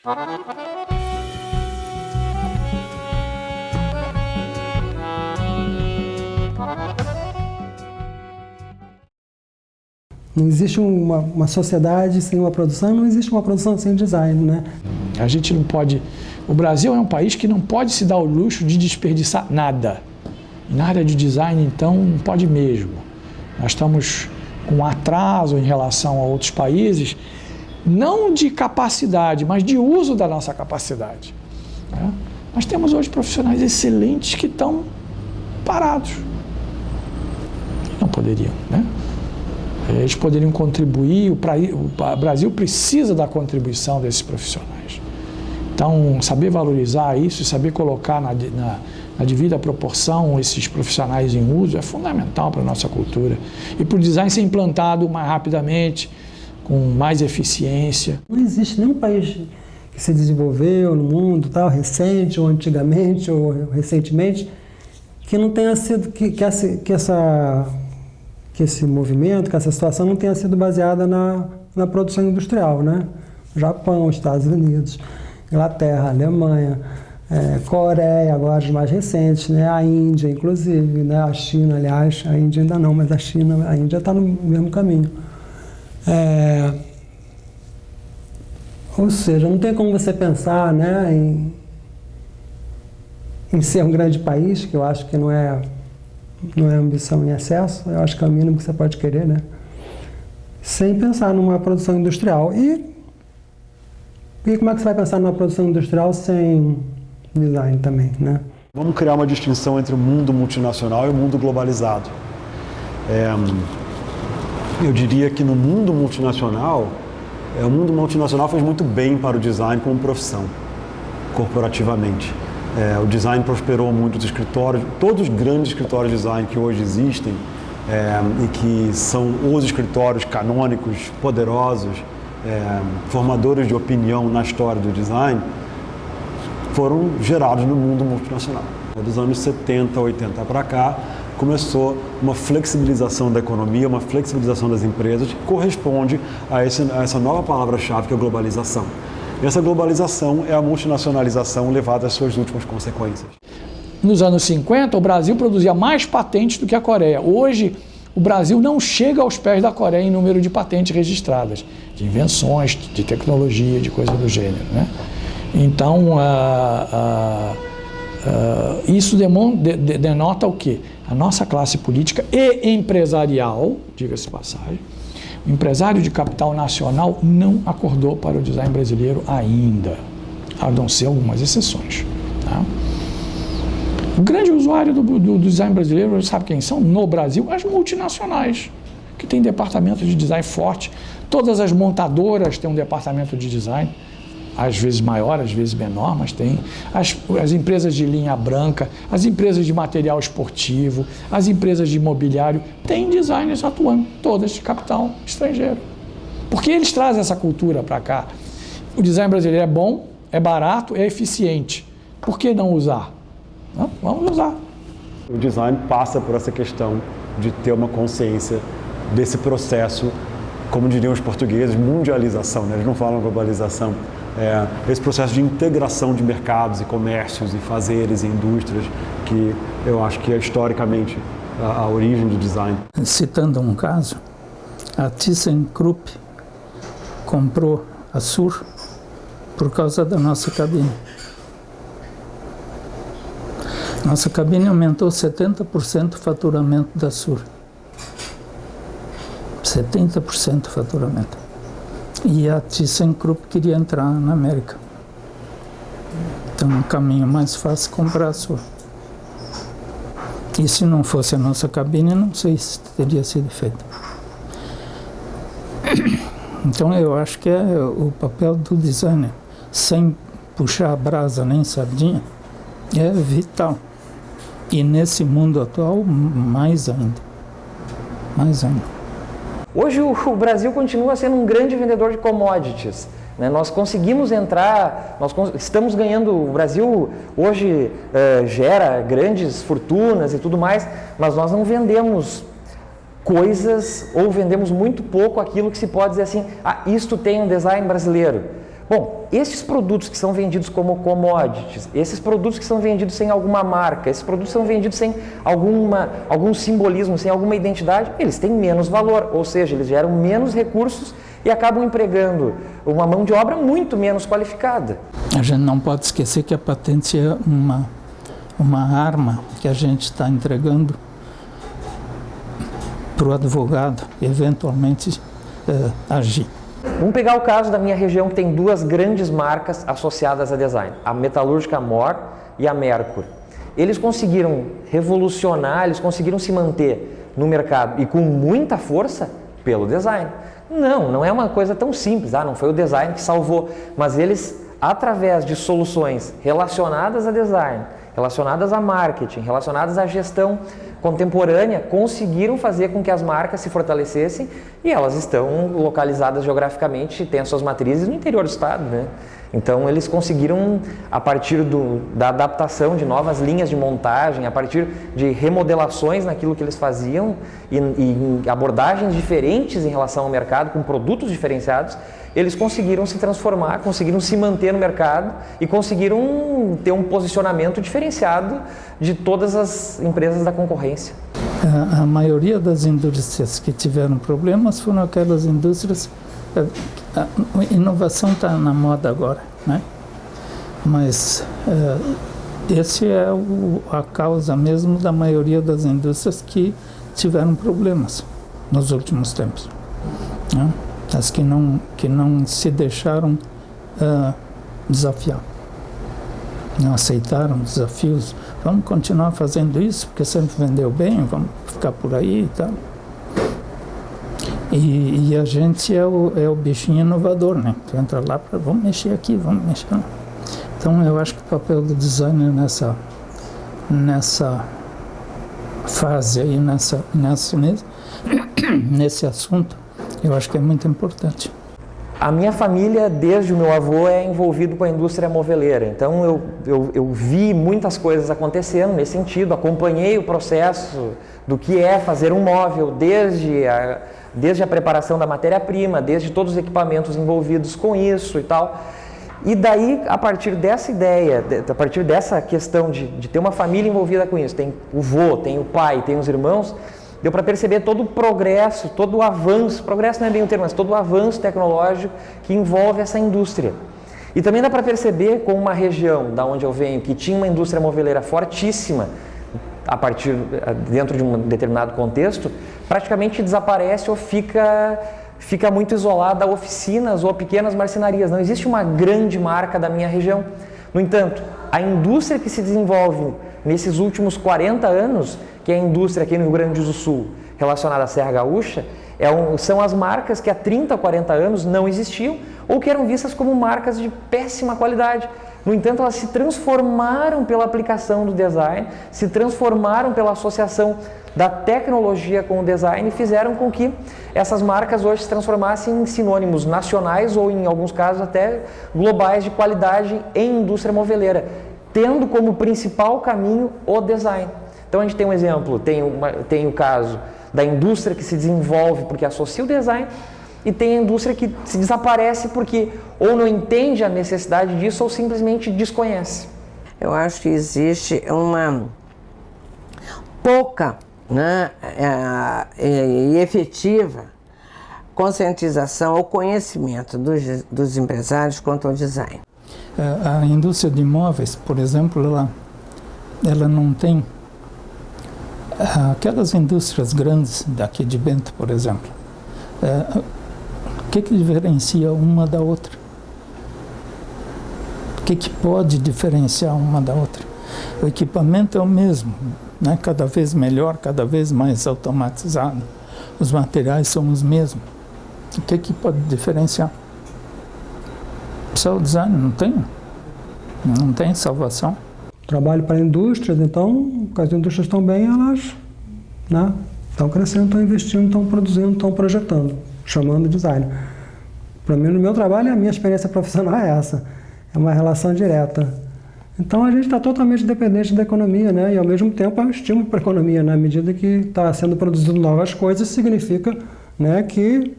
Não existe uma sociedade sem uma produção, não existe uma produção sem design, né? A gente não pode... O Brasil é um país que não pode se dar o luxo de desperdiçar nada. Na área de design, então, não pode mesmo. Nós estamos com um atraso em relação a outros países, não de capacidade, mas de uso da nossa capacidade, né? Nós temos hoje profissionais excelentes que estão parados. Não poderiam, né? Eles poderiam contribuir, o Brasil precisa da contribuição desses profissionais. Então, saber valorizar isso e saber colocar na devida proporção esses profissionais em uso é fundamental para a nossa cultura. E para o design ser implantado mais rapidamente, com mais eficiência. Não existe nenhum país que se desenvolveu no mundo, tal, recente, ou antigamente, ou recentemente, que não tenha sido, que esse movimento, que essa situação não tenha sido baseada na produção industrial, né? Japão, Estados Unidos, Inglaterra, Alemanha, Coreia, agora os mais recentes, né? A Índia, inclusive, né? A China, aliás, a Índia ainda não, mas a Índia está no mesmo caminho. Ou seja, não tem como você pensar, né, em ser um grande país, que eu acho que não é ambição em excesso, eu acho que é o mínimo que você pode querer, né? Sem pensar numa produção industrial. E como é que você vai pensar numa produção industrial sem design também, né? Vamos criar uma distinção entre o mundo multinacional e o mundo globalizado. Eu diria que no mundo multinacional, o mundo multinacional fez muito bem para o design como profissão, corporativamente. O design prosperou muito os escritórios, todos os grandes escritórios de design que hoje existem e que são os escritórios canônicos, poderosos, formadores de opinião na história do design, foram gerados no mundo multinacional. Dos anos 70, 80 para cá, começou uma flexibilização da economia, uma flexibilização das empresas que corresponde a essa nova palavra-chave que é a globalização. Essa globalização é a multinacionalização levada às suas últimas consequências. Nos anos 50, o Brasil produzia mais patentes do que a Coreia. Hoje, o Brasil não chega aos pés da Coreia em número de patentes registradas, de invenções, de tecnologia, de coisa do gênero, né? Então, isso denota o quê? A nossa classe política e empresarial, diga-se de passagem, o empresário de capital nacional não acordou para o design brasileiro ainda, a não ser algumas exceções, tá? O grande usuário do design brasileiro, sabe quem são? No Brasil, as multinacionais, que têm departamento de design forte. Todas as montadoras têm um departamento de design, às vezes maior, às vezes menor, mas tem. As empresas de linha branca, as empresas de material esportivo, as empresas de imobiliário, têm designers atuando, todas de capital estrangeiro. Porque eles trazem essa cultura para cá. O design brasileiro é bom, é barato, é eficiente. Por que não usar? Não, vamos usar. O design passa por essa questão de ter uma consciência desse processo, como diriam os portugueses, mundialização, né? Eles não falam globalização. Esse processo de integração de mercados e comércios e fazeres e indústrias que eu acho que é historicamente a origem do design. Citando um caso, a ThyssenKrupp comprou a Sur por causa da nossa cabine. Nossa cabine aumentou 70% o faturamento da Sur. 70% o faturamento. E a ThyssenKrupp queria entrar na América. Então, um caminho mais fácil comprar a Sur. E se não fosse a nossa cabine, não sei se teria sido feito. Então, eu acho que é o papel do designer, sem puxar a brasa nem sardinha, é vital. E nesse mundo atual, mais ainda. Mais ainda. Hoje o Brasil continua sendo um grande vendedor de commodities, né? Nós conseguimos entrar, estamos ganhando, o Brasil hoje gera grandes fortunas e tudo mais, mas nós não vendemos coisas ou vendemos muito pouco aquilo que se pode dizer assim, isto tem um design brasileiro. Bom, esses produtos que são vendidos como commodities, esses produtos que são vendidos sem alguma marca, esses produtos que são vendidos sem algum simbolismo, sem alguma identidade, eles têm menos valor, ou seja, eles geram menos recursos e acabam empregando uma mão de obra muito menos qualificada. A gente não pode esquecer que a patente é uma arma que a gente está entregando para o advogado eventualmente agir. Vamos pegar o caso da minha região, que tem duas grandes marcas associadas a design, a Metalúrgica Mor e a Merkur. Eles conseguiram revolucionar, eles conseguiram se manter no mercado e com muita força pelo design. Não é uma coisa tão simples, não foi o design que salvou, mas eles, através de soluções relacionadas a design, relacionadas a marketing, relacionadas à gestão contemporânea, conseguiram fazer com que as marcas se fortalecessem e elas estão localizadas geograficamente, têm as suas matrizes no interior do estado, né? Então eles conseguiram, a partir da adaptação de novas linhas de montagem, a partir de remodelações naquilo que eles faziam e abordagens diferentes em relação ao mercado, com produtos diferenciados, eles conseguiram se transformar, conseguiram se manter no mercado e conseguiram ter um posicionamento diferenciado de todas as empresas da concorrência. A maioria das indústrias que tiveram problemas foram aquelas indústrias. A inovação está na moda agora, né? Mas esse é a causa mesmo da maioria das indústrias que tiveram problemas nos últimos tempos, né? As que não se deixaram desafiar, não aceitaram desafios. Vamos continuar fazendo isso porque sempre vendeu bem, vamos ficar por aí e tal. E a gente é o bichinho inovador, né? Tu entra lá para vamos mexer aqui, vamos mexer lá. Então eu acho que o papel do designer nessa fase aí, nesse assunto, eu acho que é muito importante. A minha família, desde o meu avô, é envolvido com a indústria moveleira. Então eu vi muitas coisas acontecendo nesse sentido, acompanhei o processo do que é fazer um móvel, desde a preparação da matéria-prima, desde todos os equipamentos envolvidos com isso e tal. E daí, a partir dessa ideia, a partir dessa questão de ter uma família envolvida com isso, tem o vô, tem o pai, tem os irmãos, deu para perceber todo o progresso, todo o avanço, progresso não é bem o termo, mas todo o avanço tecnológico que envolve essa indústria. E também dá para perceber como uma região da onde eu venho, que tinha uma indústria moveleira fortíssima, dentro de um determinado contexto, praticamente desaparece ou fica muito isolada a oficinas ou a pequenas marcenarias. Não existe uma grande marca da minha região. No entanto, a indústria que se desenvolve nesses últimos 40 anos, que é a indústria aqui no Rio Grande do Sul, relacionada à Serra Gaúcha, são as marcas que há 30 ou 40 anos não existiam ou que eram vistas como marcas de péssima qualidade. No entanto, elas se transformaram pela aplicação do design, se transformaram pela associação da tecnologia com o design e fizeram com que essas marcas hoje se transformassem em sinônimos nacionais ou, em alguns casos, até globais de qualidade em indústria moveleira, tendo como principal caminho o design. Então, a gente tem um exemplo, tem o caso da indústria que se desenvolve porque associa o design, e tem a indústria que se desaparece porque ou não entende a necessidade disso ou simplesmente desconhece. Eu acho que existe uma pouca, né, e efetiva conscientização ou conhecimento dos empresários quanto ao design. A indústria de imóveis, por exemplo, ela não tem aquelas indústrias grandes daqui de Bento, por exemplo. O que diferencia uma da outra? O que pode diferenciar uma da outra? O equipamento é o mesmo, né? Cada vez melhor, cada vez mais automatizado. Os materiais são os mesmos. O que pode diferenciar? Só o design não tem salvação. Trabalho para indústrias, então, as indústrias estão bem, elas, né, estão crescendo, estão investindo, estão produzindo, estão projetando, chamando de design. Para mim, no meu trabalho, a minha experiência profissional é essa, é uma relação direta. Então, a gente está totalmente dependente da economia, né, e ao mesmo tempo é um estímulo para a economia, né, à medida que está sendo produzido novas coisas, significa, né, que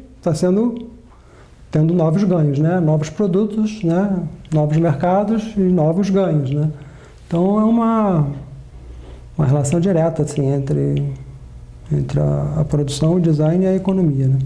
tendo novos ganhos, né? Novos produtos, né? Novos mercados e novos ganhos, né? Então é uma relação direta assim, entre a produção, o design e a economia, né?